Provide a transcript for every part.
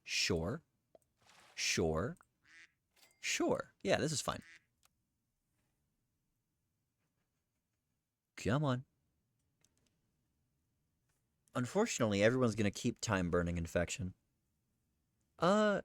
Sure. Sure. Sure. Yeah, this is fine. Come on. Unfortunately, everyone's gonna keep time burning infection. Uh,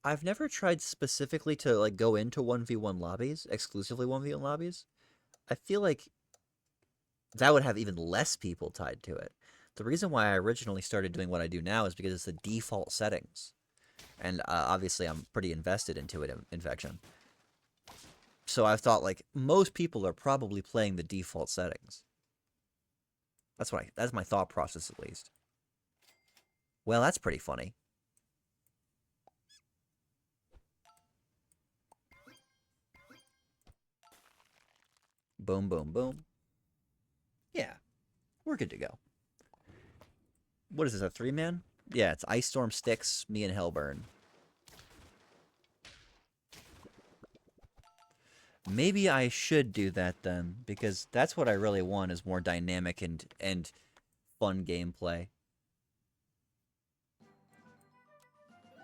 I've never tried specifically to like go into 1v1 lobbies, exclusively 1v1 lobbies. I feel like that would have even less people tied to it. The reason why I originally started doing what I do now is because it's the default settings. And obviously I'm pretty invested into it, infection. So I've thought like most people are probably playing the default settings. That's my thought process at least. Well, that's pretty funny. Boom, boom, boom. Yeah, we're good to go. What is this, a 3-man? Yeah, it's Ice Storm, Styx, me, and Hellburn. Maybe I should do that then, because that's what I really want is more dynamic and fun gameplay.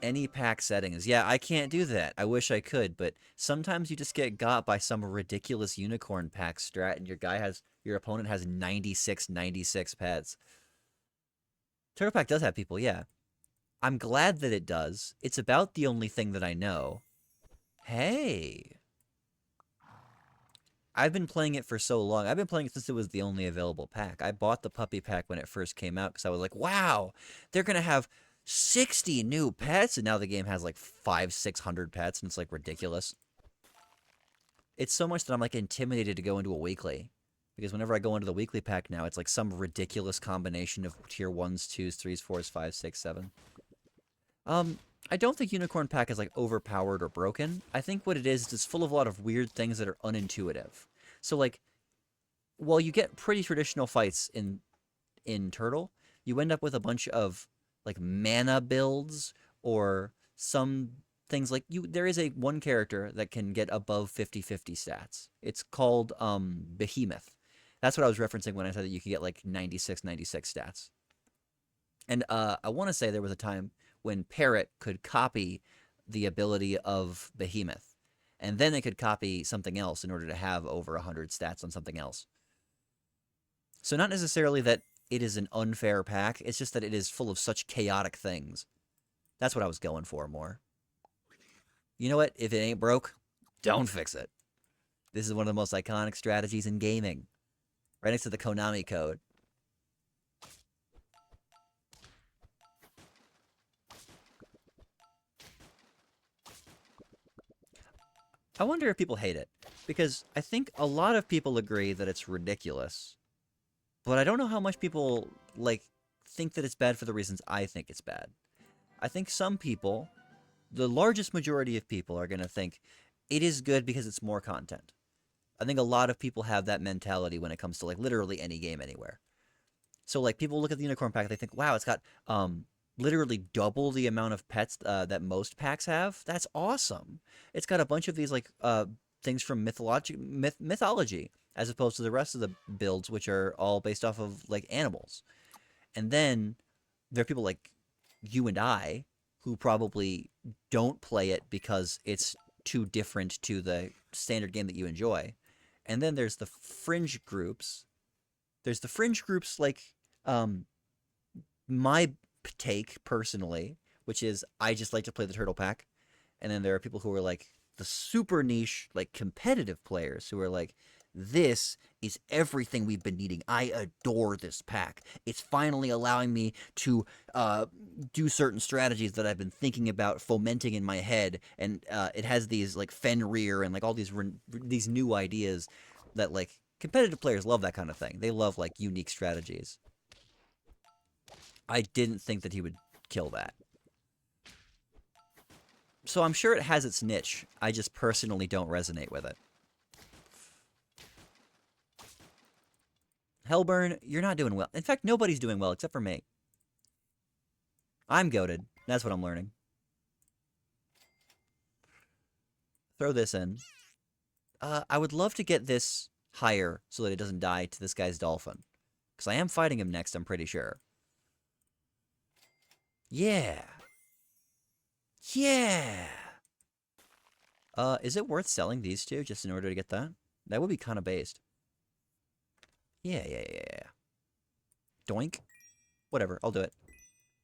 Any pack settings. Yeah, I can't do that. I wish I could, but sometimes you just get got by some ridiculous unicorn pack strat and your opponent has 96 pets. Turtle Pack does have people, yeah. I'm glad that it does. It's about the only thing that I know. Hey. I've been playing it for so long. I've been playing it since it was the only available pack. I bought the puppy pack when it first came out because I was like, wow, they're going to have 60 new pets. And now the game has like 600 pets. And it's like ridiculous. It's so much that I'm like intimidated to go into a weekly. Because whenever I go into the weekly pack now, it's like some ridiculous combination of tier 1s, 2s, 3s, 4s, 5s, 6, 7. I don't think Unicorn Pack is like overpowered or broken. I think what it is it's full of a lot of weird things that are unintuitive. So like, while you get pretty traditional fights in Turtle, you end up with a bunch of like mana builds or some things like there is a one character that can get above 50/50 stats. It's called Behemoth. That's what I was referencing when I said that you could get like 96 stats. And I want to say there was a time when Parrot could copy the ability of Behemoth, and then they could copy something else in order to have over 100 stats on something else. So not necessarily that it is an unfair pack, it's just that it is full of such chaotic things. That's what I was going for more. You know what? If it ain't broke, don't fix it. This is one of the most iconic strategies in gaming. Right next to the Konami code. I wonder if people hate it. Because I think a lot of people agree that it's ridiculous. But I don't know how much people, like, think that it's bad for the reasons I think it's bad. I think some people, the largest majority of people, are going to think it is good because it's more content. I think a lot of people have that mentality when it comes to, like, literally any game anywhere. So, like, people look at the Unicorn Pack, they think, wow, it's got literally double the amount of pets that most packs have. That's awesome. It's got a bunch of these, like, things from mythology, as opposed to the rest of the builds, which are all based off of, like, animals. And then there are people like you and I who probably don't play it because it's too different to the standard game that you enjoy. And then there's the fringe groups. There's the fringe groups like um, my take personally, which is I just like to play the turtle pack. And then there are people who are like the super niche, like competitive players who are like, this is everything we've been needing. I adore this pack. It's finally allowing me to do certain strategies that I've been thinking about fomenting in my head, and it has these like Fenrir and like all these new ideas that like competitive players love that kind of thing. They love like unique strategies. I didn't think that he would kill that. So I'm sure it has its niche. I just personally don't resonate with it. Hellburn, you're not doing well. In fact, nobody's doing well except for me. I'm goaded. That's what I'm learning. Throw this in. I would love to get this higher so that it doesn't die to this guy's dolphin. Because I am fighting him next, I'm pretty sure. Yeah. Yeah! Is it worth selling these two just in order to get that? That would be kind of based. Yeah. Doink. Whatever, I'll do it.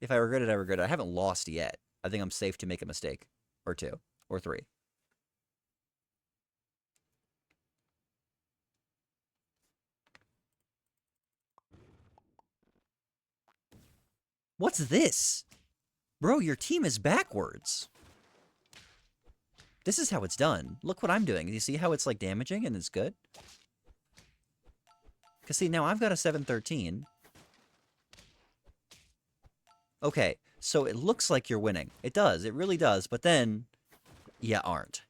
If I regret it, I regret it. I haven't lost yet. I think I'm safe to make a mistake. Or two. Or three. What's this? Bro, your team is backwards. This is how it's done. Look what I'm doing. You see how it's like damaging and it's good? Because see, now I've got a 713. Okay, so it looks like you're winning. It does. It really does. But then, you aren't.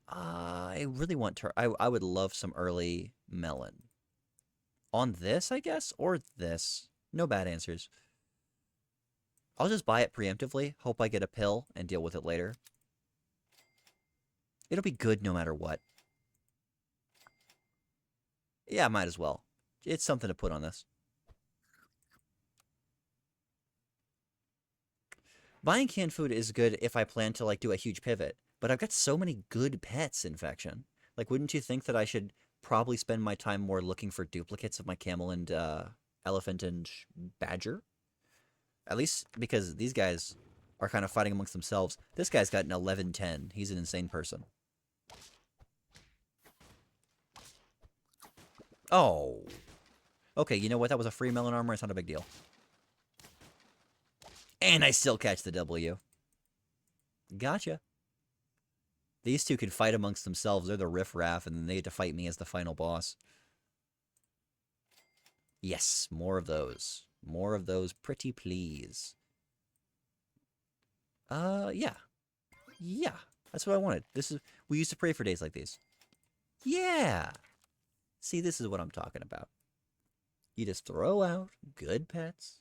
I really want to... I would love some early melon. On this, I guess? Or this? No bad answers. I'll just buy it preemptively, hope I get a pill, and deal with it later. It'll be good no matter what. Yeah, might as well. It's something to put on this. Buying canned food is good if I plan to, like, do a huge pivot. But I've got so many good pets, Infection. Like, wouldn't you think that I should probably spend my time more looking for duplicates of my camel and, elephant and badger? At least because these guys are kind of fighting amongst themselves. This guy's got an 1110. He's an insane person. Oh. Okay, you know what? That was a free melon armor. It's not a big deal. And I still catch the W. Gotcha. These two can fight amongst themselves. They're the riff-raff, and then they get to fight me as the final boss. Yes, more of those. More of those, pretty please. Yeah. Yeah, that's what I wanted. We used to pray for days like these. Yeah! See, this is what I'm talking about. You just throw out good pets.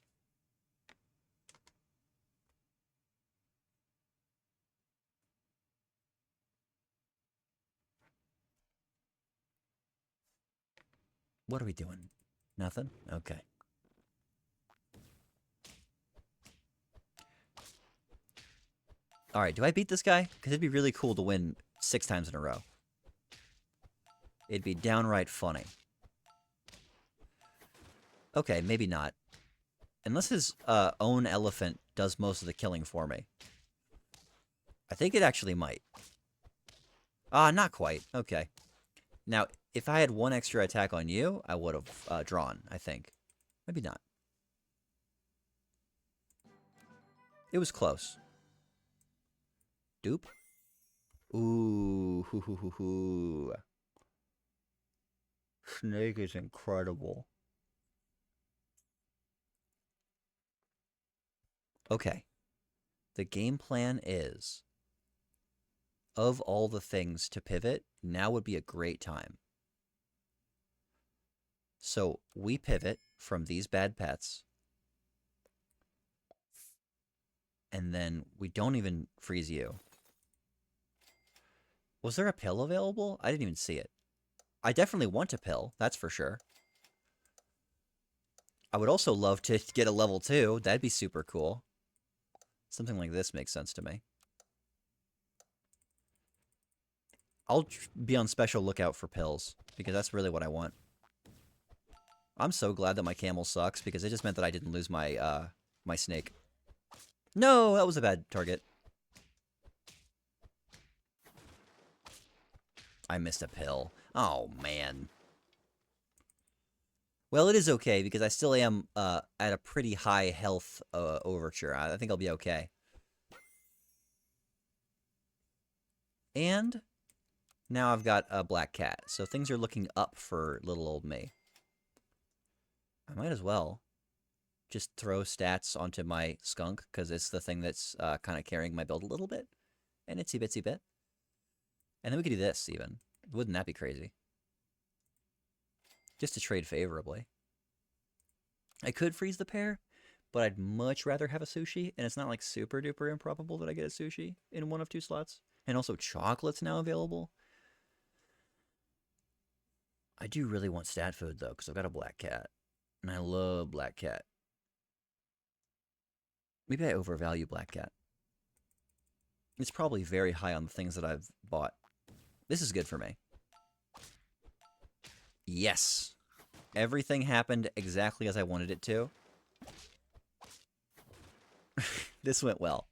What are we doing? Nothing? Okay. Alright, do I beat this guy? Because it'd be really cool to win 6 times in a row. It'd be downright funny. Okay, maybe not. Unless his own elephant does most of the killing for me. I think it actually might. Not quite. Okay. Now, if I had one extra attack on you, I would have drawn, I think. Maybe not. It was close. Dupe. Ooh, hoo hoo hoo hoo. Snake is incredible. Okay. The game plan is, of all the things to pivot, now would be a great time. So we pivot from these bad pets, and then we don't even freeze you. Was there a pill available? I didn't even see it. I definitely want a pill, that's for sure. I would also love to get a level 2. That'd be super cool. Something like this makes sense to me. I'll be on special lookout for pills, because that's really what I want. I'm so glad that my camel sucks, because it just meant that I didn't lose my, my snake. No, that was a bad target. I missed a pill. Oh, man. Well, it is okay, because I still am at a pretty high health overture. I think I'll be okay. And now I've got a black cat, so things are looking up for little old me. I might as well just throw stats onto my skunk, because it's the thing that's kind of carrying my build a little bit. An itsy bitsy bit. And then we could do this, even. Wouldn't that be crazy? Just to trade favorably. I could freeze the pair, but I'd much rather have a sushi, and it's not like super duper improbable that I get a sushi in one of 2 slots. And also chocolate's now available. I do really want stat food, though, because I've got a black cat. And I love black cat. Maybe I overvalue black cat. It's probably very high on the things that I've bought. This is good for me. Yes. Everything happened exactly as I wanted it to. This went well.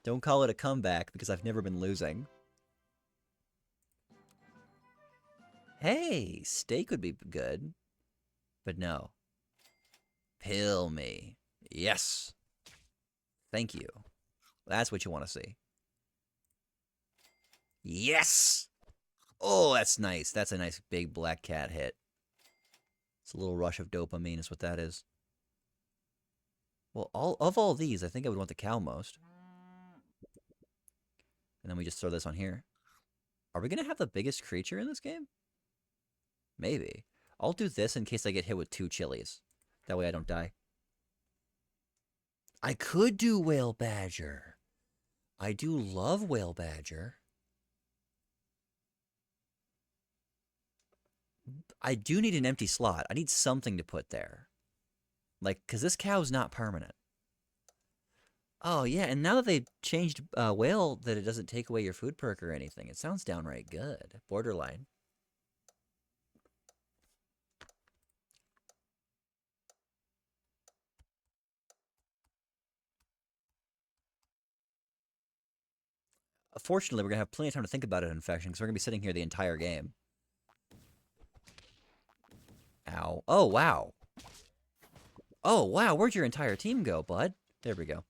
Don't call it a comeback because I've never been losing. Hey, steak would be good. But no. Pill me. Yes. Thank you. That's what you want to see. Yes! Oh, that's nice. That's a nice big black cat hit. It's a little rush of dopamine is what that is. Well, all these, I think I would want the cow most. And then we just throw this on here. Are we going to have the biggest creature in this game? Maybe. I'll do this in case I get hit with 2 chilies. That way I don't die. I could do whale badger. I do love whale badger. I do need an empty slot. I need something to put there. Like, because this cow's not permanent. Oh, yeah, and now that they've changed whale, that it doesn't take away your food perk or anything, it sounds downright good. Borderline. Fortunately, we're going to have plenty of time to think about it, infection, because we're going to be sitting here the entire game. Ow. Oh, wow. Oh, wow, where'd your entire team go, bud? There we go.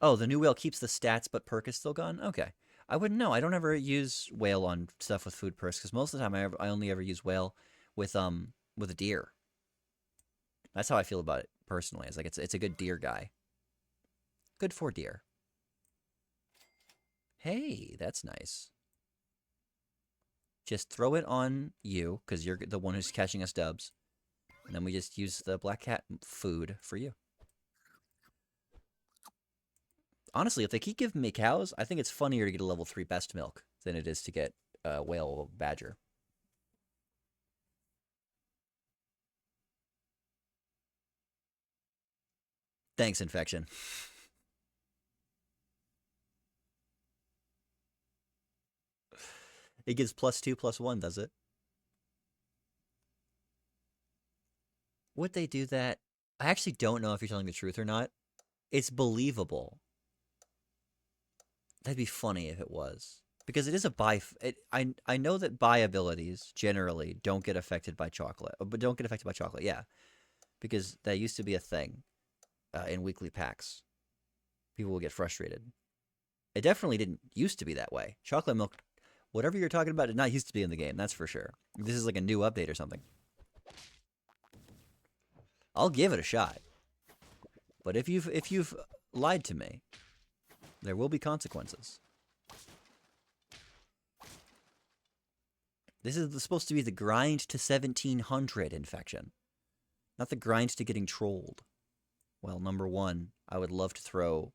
Oh, the new whale keeps the stats, but perk is still gone? Okay. I wouldn't know. I don't ever use whale on stuff with food perks, because most of the time I only ever use whale with a deer. That's how I feel about it, personally. It's like it's a good deer guy. Good for deer. Hey, that's nice. Just throw it on you, because you're the one who's catching us dubs. And then we just use the black cat food for you. Honestly, if they keep giving me cows, I think it's funnier to get a level 3 best milk than it is to get whale badger. Thanks, infection. It gives +2/+1, does it? Would they do that? I actually don't know if you're telling the truth or not. It's believable. That'd be funny if it was. Because it is a buy. I know that buy abilities generally don't get affected by chocolate. But don't get affected by chocolate, yeah. Because that used to be a thing in weekly packs. People will get frustrated. It definitely didn't used to be that way. Chocolate milk, whatever you're talking about, did not used to be in the game, that's for sure. This is like a new update or something. I'll give it a shot. But if you've lied to me, there will be consequences. This is supposed to be the grind to 1700 infection. Not the grind to getting trolled. Well, number one, I would love to throw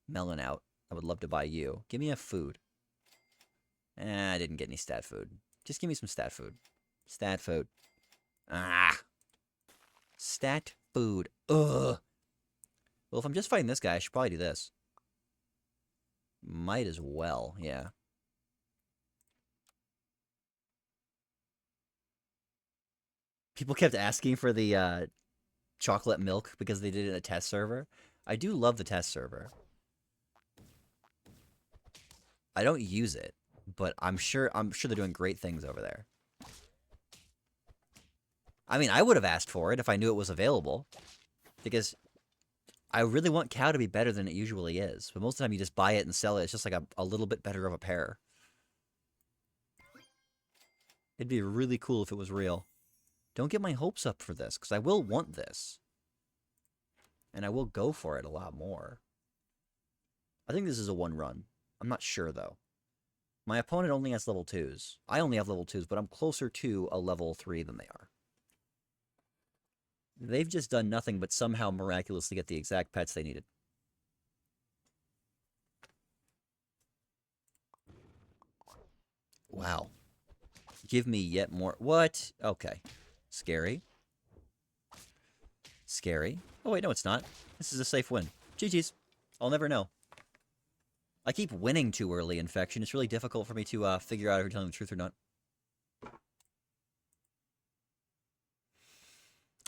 Melon out. I would love to buy you. Give me a food. I didn't get any stat food. Just give me some stat food. Stat food. Ah! Stat food. Ugh! Well, if I'm just fighting this guy, I should probably do this. Might as well, yeah. People kept asking for the chocolate milk because they did it in a test server. I do love the test server. I don't use it, but I'm sure they're doing great things over there. I mean, I would have asked for it if I knew it was available, because I really want cow to be better than it usually is. But most of the time, you just buy it and sell it. It's just like a little bit better of a pair. It'd be really cool if it was real. Don't get my hopes up for this, because I will want this. And I will go for it a lot more. I think this is a one run. I'm not sure, though. My opponent only has level 2s. I only have level 2s, but I'm closer to a level 3 than they are. They've just done nothing but somehow miraculously get the exact pets they needed. Wow. Give me yet more. What? Okay. Scary. Scary. Oh, wait, no, it's not. This is a safe win. GG's. I'll never know. I keep winning too early, Infection. It's really difficult for me to figure out if you're telling the truth or not.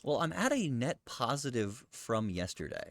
Well, I'm at a net positive from yesterday.